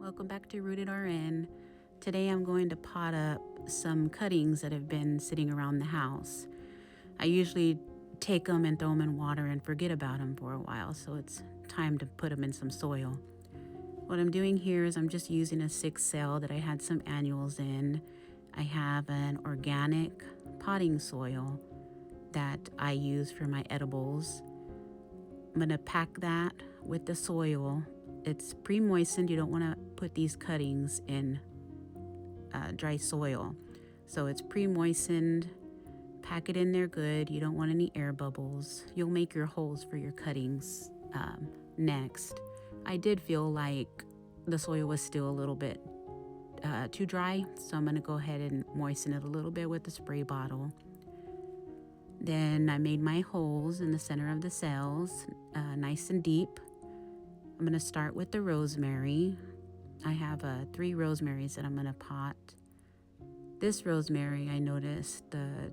Welcome back to Rooted RN. Today I'm going to pot up some cuttings that have been sitting around the house. I usually take them and throw them in water and forget about them for a while, so it's time to put them in some soil. What I'm doing here is I'm just using a 6 cell that I had some annuals in. I have an organic potting soil that I use for my edibles. I'm going to pack that with the soil. It's pre-moistened. You don't want to put these cuttings in dry soil. So it's pre-moistened. Pack it in there good. You don't want any air bubbles. You'll make your holes for your cuttings next. I did feel like the soil was still a little bit too dry, so I'm going to go ahead and moisten it a little bit with the spray bottle. Then I made my holes in the center of the cells, nice and deep. I'm going to start with the rosemary. I have 3 rosemaries that I'm going to pot. This rosemary, I noticed the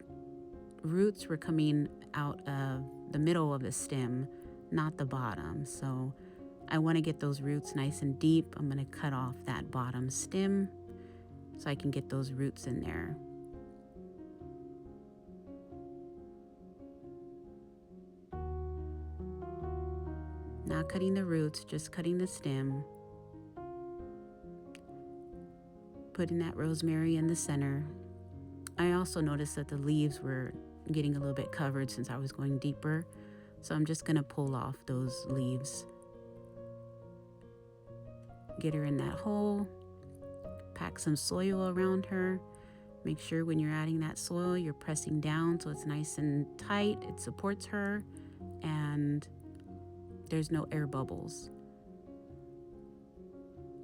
roots were coming out of the middle of the stem, not the bottom. So I want to get those roots nice and deep. I'm going to cut off that bottom stem so I can get those roots in there. Not cutting the roots, just cutting the stem. Putting that rosemary in the center. I also noticed that the leaves were getting a little bit covered since I was going deeper, so I'm just going to pull off those leaves. Get her in that hole. Pack some soil around her. Make sure when you're adding that soil, you're pressing down so it's nice and tight. It supports her and there's no air bubbles.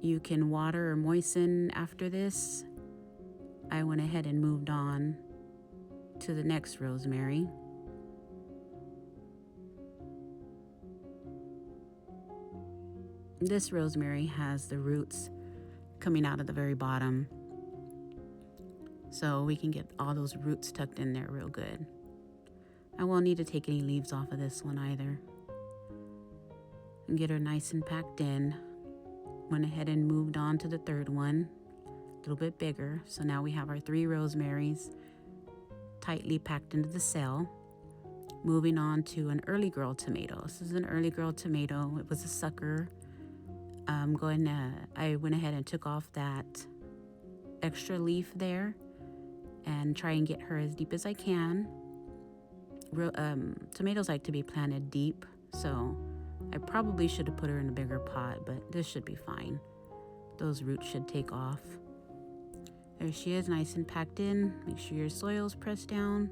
You can water or moisten after this. I went ahead and moved on to the next rosemary. This rosemary has the roots coming out of the very bottom, so we can get all those roots tucked in there real good. I won't need to take any leaves off of this one either. And get her nice and packed in. Went ahead and moved on to the third one, a little bit bigger. So now we have our 3 rosemaries tightly packed into the cell. Moving on to an early girl tomato. This is an early girl tomato. It was a sucker. I went ahead and took off that extra leaf there and try and get her as deep as I can. Tomatoes like to be planted deep, so I probably should have put her in a bigger pot, but this should be fine. Those roots should take off. There she is, nice and packed in. Make sure your soil's pressed down.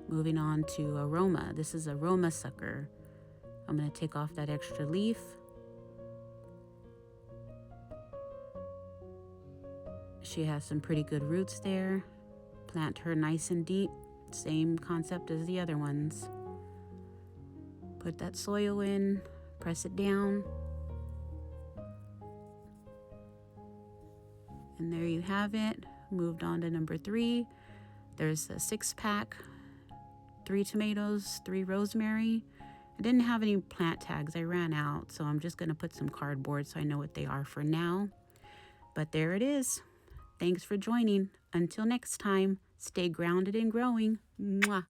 Moving on to aroma. This is aroma sucker. I'm going to take off that extra leaf. She has some pretty good roots there. Plant her nice and deep. Same concept as the other ones. Put that soil in, press it down. And there you have it. Moved on to number 3. There's a 6-pack, 3 tomatoes, 3 rosemary. I didn't have any plant tags. I ran out, so I'm just going to put some cardboard so I know what they are for now. But there it is. Thanks for joining. Until next time, stay grounded and growing. Mwah.